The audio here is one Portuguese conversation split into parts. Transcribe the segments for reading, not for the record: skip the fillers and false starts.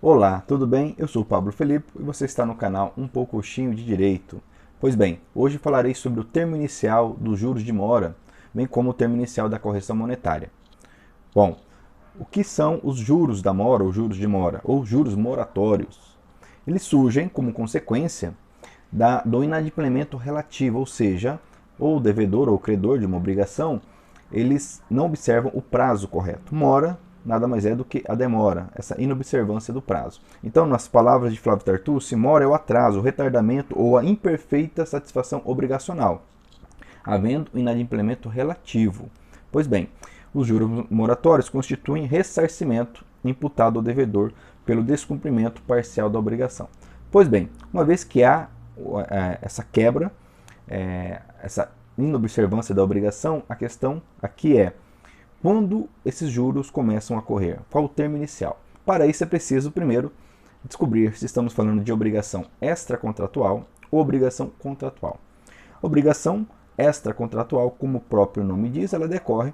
Olá, tudo bem? Eu sou o Pablo Felipe e você está no canal Um Pouquinho de Direito. Pois bem, hoje falarei sobre o termo inicial dos juros de mora, bem como o termo inicial da correção monetária. Bom, o que são os juros da mora ou juros de mora, ou juros moratórios? Eles surgem como consequência do inadimplemento relativo, ou seja, ou o devedor ou o credor de uma obrigação, eles não observam o prazo correto. Mora nada mais é do que a demora, essa inobservância do prazo. Então, nas palavras de Flávio Tartucci, mora é o atraso, o retardamento ou a imperfeita satisfação obrigacional, havendo inadimplemento relativo. Pois bem, os juros moratórios constituem ressarcimento imputado ao devedor pelo descumprimento parcial da obrigação. Pois bem, uma vez que há essa quebra, essa inobservância da obrigação, a questão aqui é quando esses juros começam a correr? Qual o termo inicial? Para isso é preciso primeiro descobrir se estamos falando de obrigação extracontratual ou obrigação contratual. Obrigação extracontratual, como o próprio nome diz, ela decorre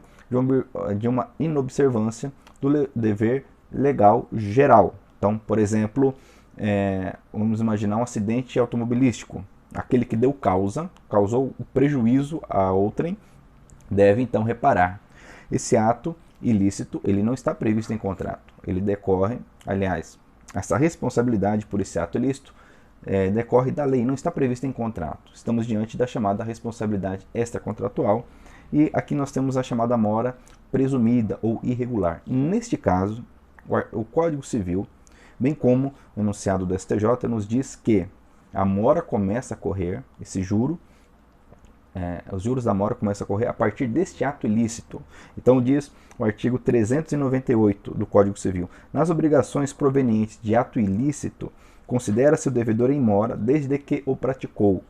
de uma inobservância do dever legal geral. Então, por exemplo, vamos imaginar um acidente automobilístico. Aquele que deu causou o prejuízo a outrem, deve então reparar. Esse ato ilícito, ele não está previsto em contrato. Ele decorre, aliás, essa responsabilidade por esse ato ilícito decorre da lei, não está prevista em contrato. Estamos diante da chamada responsabilidade extracontratual e aqui nós temos a chamada mora presumida ou irregular. Neste caso, o Código Civil, bem como o enunciado do STJ, nos diz que a mora começa a correr, esse juro, os juros da mora começam a correr a partir deste ato ilícito. Então diz o artigo 398 do Código Civil: nas obrigações provenientes de ato ilícito, considera-se o devedor em mora desde que o praticou.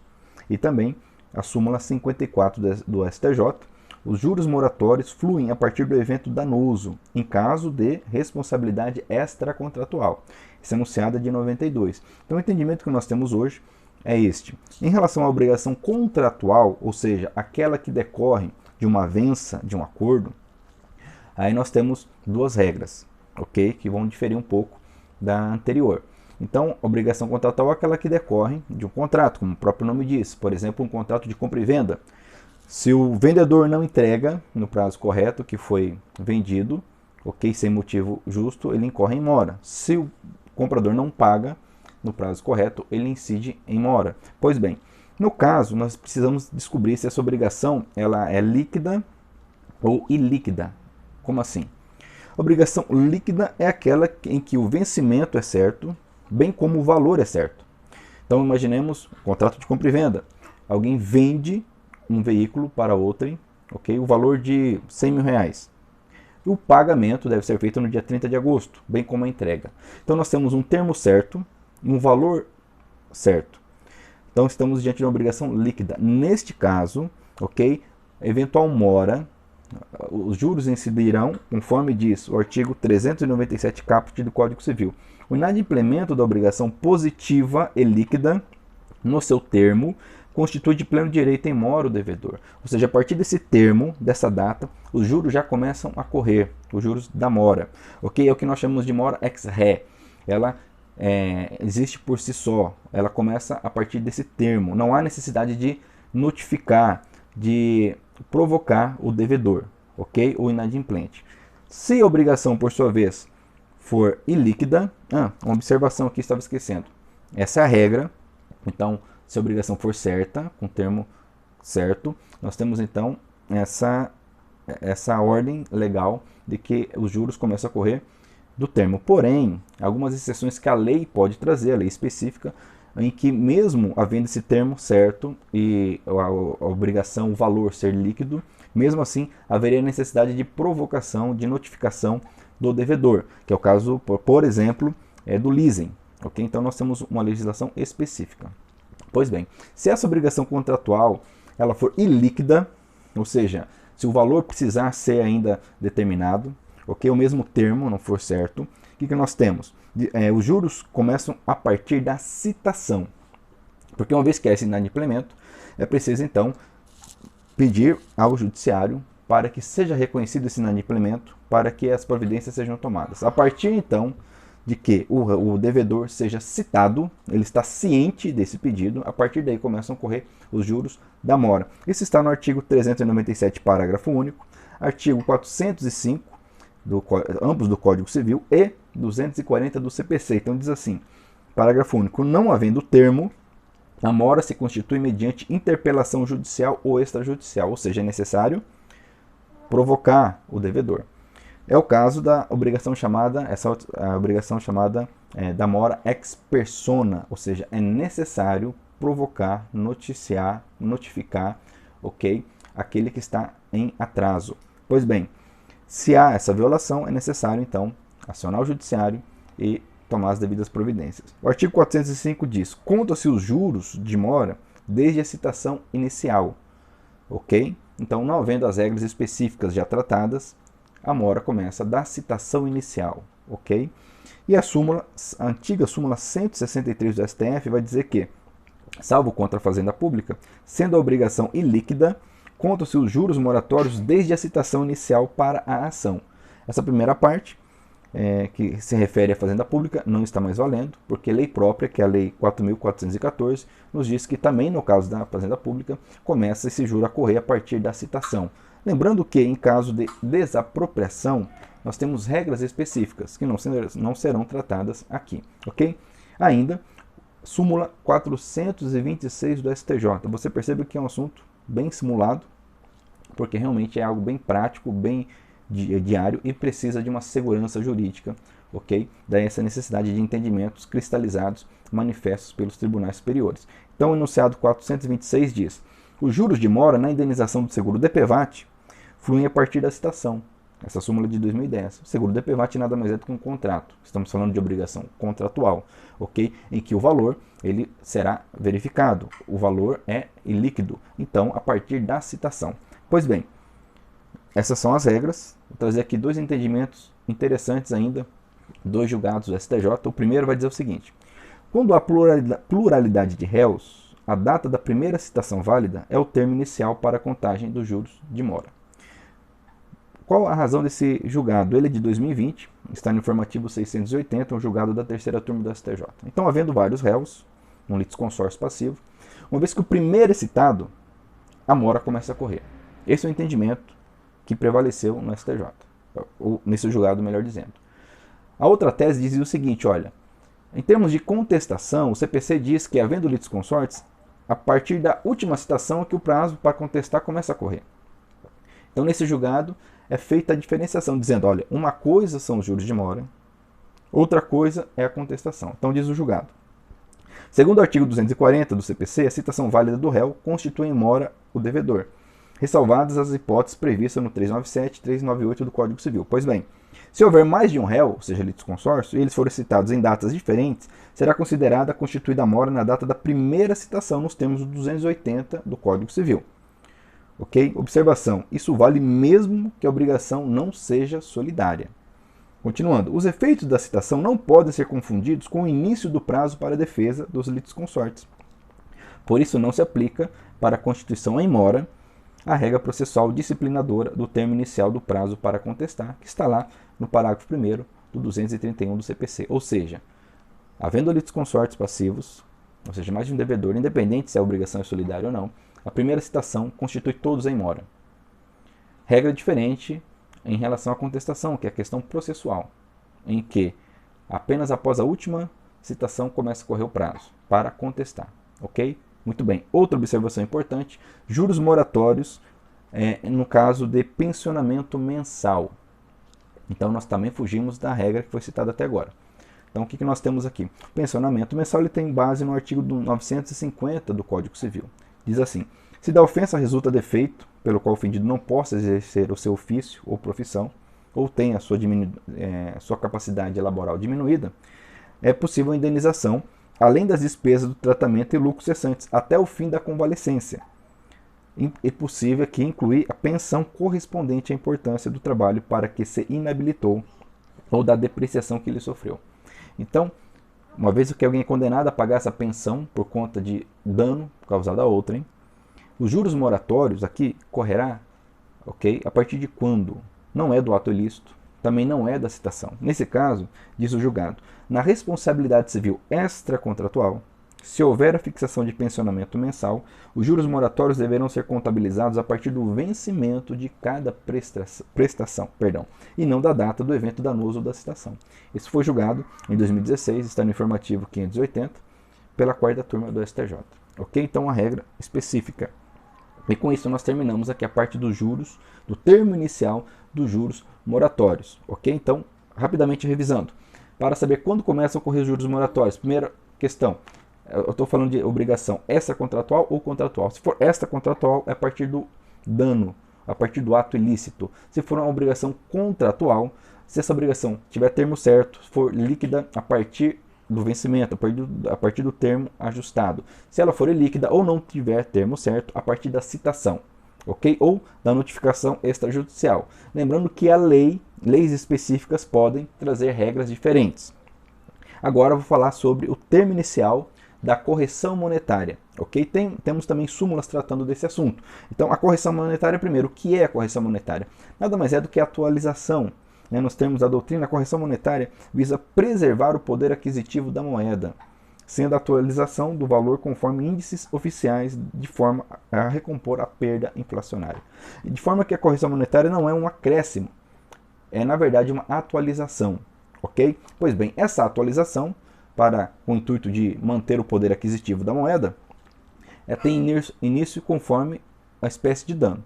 E também a súmula 54 do STJ: os juros moratórios fluem a partir do evento danoso, em caso de responsabilidade extracontratual. Isso é enunciada de 92. Então o entendimento que nós temos hoje é este. Em relação à obrigação contratual, ou seja, aquela que decorre de uma avença, de um acordo, aí nós temos duas regras, ok? Que vão diferir um pouco da anterior. Então, obrigação contratual é aquela que decorre de um contrato, como o próprio nome diz. Por exemplo, um contrato de compra e venda. Se o vendedor não entrega no prazo correto que foi vendido, ok, sem motivo justo, ele incorre em mora. Se o comprador não paga no prazo correto, ele incide em mora. Pois bem, no caso, nós precisamos descobrir se essa obrigação ela é líquida ou ilíquida. Como assim? Obrigação líquida é aquela em que o vencimento é certo, bem como o valor é certo. Então, imaginemos um contrato de compra e venda. Alguém vende um veículo para outrem, ok? O valor de 100 mil reais. O pagamento deve ser feito no dia 30 de agosto, bem como a entrega. Então, nós temos um termo certo e um valor certo. Então, estamos diante de uma obrigação líquida. Neste caso, ok? Eventual mora, os juros incidirão, conforme diz o artigo 397 caput do Código Civil. O inadimplemento da obrigação positiva e líquida, no seu termo, constitui de pleno direito em mora o devedor. Ou seja, a partir desse termo, dessa data, os juros já começam a correr, os juros da mora. Ok? É o que nós chamamos de mora ex re. Ela existe por si só, ela começa a partir desse termo. Não há necessidade de notificar, de provocar o devedor, ok? O inadimplente. Se a obrigação, por sua vez, for ilíquida, uma observação aqui estava esquecendo. Essa é a regra. Então, se a obrigação for certa, com o termo certo, nós temos então essa ordem legal de que os juros começam a correr do termo. Porém, algumas exceções que a lei pode trazer, a lei específica, em que mesmo havendo esse termo certo e a obrigação, o valor ser líquido, mesmo assim haveria necessidade de provocação, de notificação do devedor, que é o caso, por exemplo, do leasing. Okay? Então nós temos uma legislação específica. Pois bem, se essa obrigação contratual ela for ilíquida, ou seja, se o valor precisar ser ainda determinado, ok, o mesmo termo não for certo, o que nós temos? Os juros começam a partir da citação, porque uma vez que é esse inadimplemento, é preciso então pedir ao judiciário para que seja reconhecido esse inadimplemento, para que as providências sejam tomadas. A partir então de que o devedor seja citado, ele está ciente desse pedido, a partir daí começam a correr os juros da mora. Isso está no artigo 397, parágrafo único, artigo 405, ambos do Código Civil, e 240 do CPC. Então diz assim, parágrafo único, não havendo termo, a mora se constitui mediante interpelação judicial ou extrajudicial, ou seja, é necessário provocar o devedor. É o caso da obrigação chamada, da mora ex persona, ou seja, é necessário provocar, notificar, ok, aquele que está em atraso. Pois bem, se há essa violação, é necessário então acionar o judiciário e tomar as devidas providências. O artigo 405 diz: conta-se os juros de mora desde a citação inicial, ok? Então, não havendo as regras específicas já tratadas, a mora começa da citação inicial, ok? E a antiga súmula 163 do STF vai dizer que, salvo contra a fazenda pública, sendo a obrigação ilíquida, contam-se os juros moratórios desde a citação inicial para a ação. Essa primeira parte, que se refere à fazenda pública, não está mais valendo, porque lei própria, que é a Lei 4.414, nos diz que também no caso da fazenda pública, começa esse juro a correr a partir da citação. Lembrando que, em caso de desapropriação, nós temos regras específicas que não serão tratadas aqui, ok? Ainda, súmula 426 do STJ. Você percebe que é um assunto bem simulado, porque realmente é algo bem prático, bem diário e precisa de uma segurança jurídica, ok? Daí essa necessidade de entendimentos cristalizados, manifestos pelos tribunais superiores. Então, o enunciado 426 diz: os juros de mora na indenização do seguro DPVAT fluem a partir da citação. Essa súmula de 2010. O seguro DPVAT nada mais é do que um contrato. Estamos falando de obrigação contratual, ok? Em que o valor ele será verificado. O valor é ilíquido. Então, a partir da citação. Pois bem, essas são as regras. Vou trazer aqui dois entendimentos interessantes ainda, dois julgados do STJ. O primeiro vai dizer o seguinte: quando há pluralidade de réus, a data da primeira citação válida é o termo inicial para a contagem dos juros de mora. Qual a razão desse julgado? Ele é de 2020, está no informativo 680, um julgado da terceira turma do STJ. Então, havendo vários réus, um litisconsórcio passivo, uma vez que o primeiro é citado, a mora começa a correr. Esse é o entendimento que prevaleceu no STJ, ou nesse julgado, melhor dizendo. A outra tese dizia o seguinte: olha, em termos de contestação, o CPC diz que, havendo litisconsortes, a partir da última citação é que o prazo para contestar começa a correr. Então, nesse julgado, é feita a diferenciação, dizendo, olha, uma coisa são os juros de mora, outra coisa é a contestação. Então, diz o julgado: segundo o artigo 240 do CPC, a citação válida do réu constitui em mora o devedor, ressalvadas as hipóteses previstas no 397 e 398 do Código Civil. Pois bem, se houver mais de um réu, ou seja, litisconsórcio, e eles forem citados em datas diferentes, será considerada constituída a mora na data da primeira citação nos termos do 280 do Código Civil. Ok? Observação: isso vale mesmo que a obrigação não seja solidária. Continuando, os efeitos da citação não podem ser confundidos com o início do prazo para a defesa dos litisconsortes. Por isso, não se aplica para a constituição em mora a regra processual disciplinadora do termo inicial do prazo para contestar, que está lá no parágrafo 1º do 231 do CPC. Ou seja, havendo litisconsortes passivos, ou seja, mais de um devedor, independente se a obrigação é solidária ou não, a primeira citação constitui todos em mora. Regra diferente em relação à contestação, que é a questão processual, em que apenas após a última citação começa a correr o prazo para contestar. Ok? Muito bem. Outra observação importante: juros moratórios no caso de pensionamento mensal. Então, nós também fugimos da regra que foi citada até agora. Então, o que nós temos aqui? O pensionamento mensal ele tem base no artigo 950 do Código Civil. Diz assim: se da ofensa resulta defeito, pelo qual o ofendido não possa exercer o seu ofício ou profissão, ou tenha a sua capacidade laboral diminuída, é possível a indenização, além das despesas do tratamento e lucros cessantes, até o fim da convalescência. É possível aqui incluir a pensão correspondente à importância do trabalho para que se inabilitou ou da depreciação que ele sofreu. Então, uma vez que alguém é condenado a pagar essa pensão por conta de dano causado a outrem, os juros moratórios aqui correrá, ok? A partir de quando? Não é do ato ilícito, também não é da citação. Nesse caso, diz o julgado, na responsabilidade civil extracontratual, se houver a fixação de pensionamento mensal, os juros moratórios deverão ser contabilizados a partir do vencimento de cada prestação, e não da data do evento danoso ou da citação. Isso foi julgado em 2016, está no informativo 580, pela 4ª turma do STJ. Ok? Então, a regra específica. E com isso nós terminamos aqui a parte dos juros, do termo inicial dos juros moratórios. Ok? Então, rapidamente revisando. Para saber quando começam a ocorrer os juros moratórios, primeira questão, eu estou falando de obrigação extracontratual ou contratual. Se for extracontratual, é a partir do dano, a partir do ato ilícito. Se for uma obrigação contratual, se essa obrigação tiver termo certo, for líquida a partir do vencimento, a partir do termo ajustado. Se ela for ilíquida ou não tiver termo certo, a partir da citação, ok? Ou da notificação extrajudicial. Lembrando que a leis específicas podem trazer regras diferentes. Agora eu vou falar sobre o termo inicial da correção monetária, ok? Temos também súmulas tratando desse assunto. Então, a correção monetária, primeiro, o que é a correção monetária? Nada mais é do que a atualização. Nos termos da doutrina, a correção monetária visa preservar o poder aquisitivo da moeda, sendo a atualização do valor conforme índices oficiais, de forma a recompor a perda inflacionária. De forma que a correção monetária não é um acréscimo, é na verdade uma atualização, ok? Pois bem, essa atualização, com o intuito de manter o poder aquisitivo da moeda, tem início conforme a espécie de dano.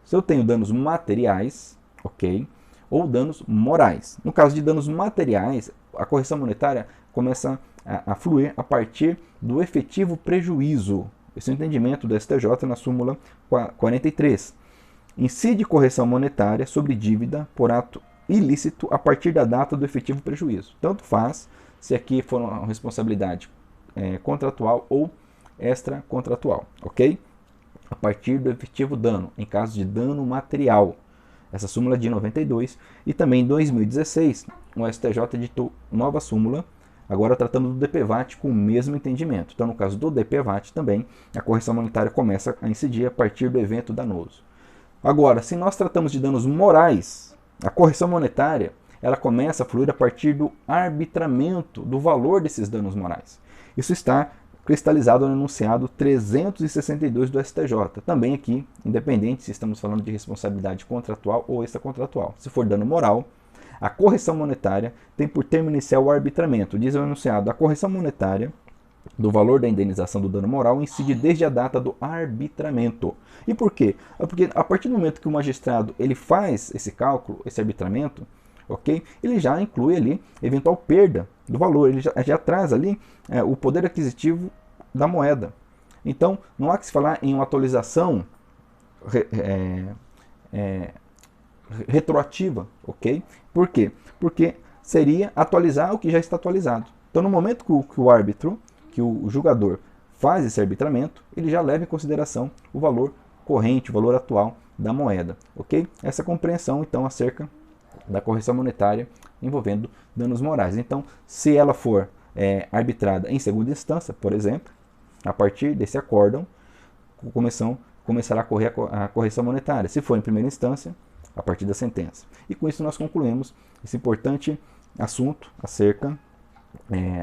Se eu tenho danos materiais, ok? Ou danos morais. No caso de danos materiais, a correção monetária começa a fluir a partir do efetivo prejuízo. Esse é o entendimento do STJ na súmula 43. Incide correção monetária sobre dívida por ato ilícito a partir da data do efetivo prejuízo. Tanto faz se aqui for uma responsabilidade contratual ou extracontratual, ok? A partir do efetivo dano, em caso de dano material. Essa súmula é de 92, e também em 2016 o STJ editou nova súmula, agora tratando do DPVAT com o mesmo entendimento. Então, no caso do DPVAT também, a correção monetária começa a incidir a partir do evento danoso. Agora, se nós tratamos de danos morais, a correção monetária ela começa a fluir a partir do arbitramento do valor desses danos morais. Isso está cristalizado no enunciado 362 do STJ. Também aqui, independente se estamos falando de responsabilidade contratual ou extracontratual. Se for dano moral, a correção monetária tem por termo inicial o arbitramento. Diz o enunciado, a correção monetária do valor da indenização do dano moral incide desde a data do arbitramento. E por quê? Porque a partir do momento que o magistrado ele faz esse cálculo, esse arbitramento, ok? Ele já inclui ali eventual perda do valor, ele já traz ali o poder aquisitivo da moeda. Então, não há que se falar em uma atualização retroativa, ok? Por quê? Porque seria atualizar o que já está atualizado. Então, no momento que o árbitro, que o julgador faz esse arbitramento, ele já leva em consideração o valor corrente, o valor atual da moeda, ok? Essa compreensão, então, acerca da correção monetária envolvendo danos morais. Então, se ela for arbitrada em segunda instância, por exemplo, a partir desse acórdão, a comissão começará a correr a correção monetária. Se for em primeira instância, a partir da sentença. E com isso nós concluímos esse importante assunto acerca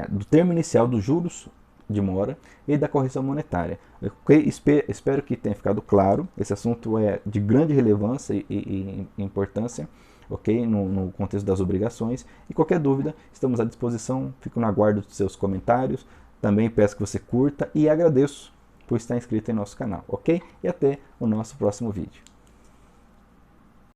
do termo inicial dos juros de mora e da correção monetária. Okay? Espero que tenha ficado claro. Esse assunto é de grande relevância e importância, ok? No contexto das obrigações. E qualquer dúvida, estamos à disposição. Fico no aguardo dos seus comentários. Também peço que você curta e agradeço por estar inscrito em nosso canal, ok? E até o nosso próximo vídeo.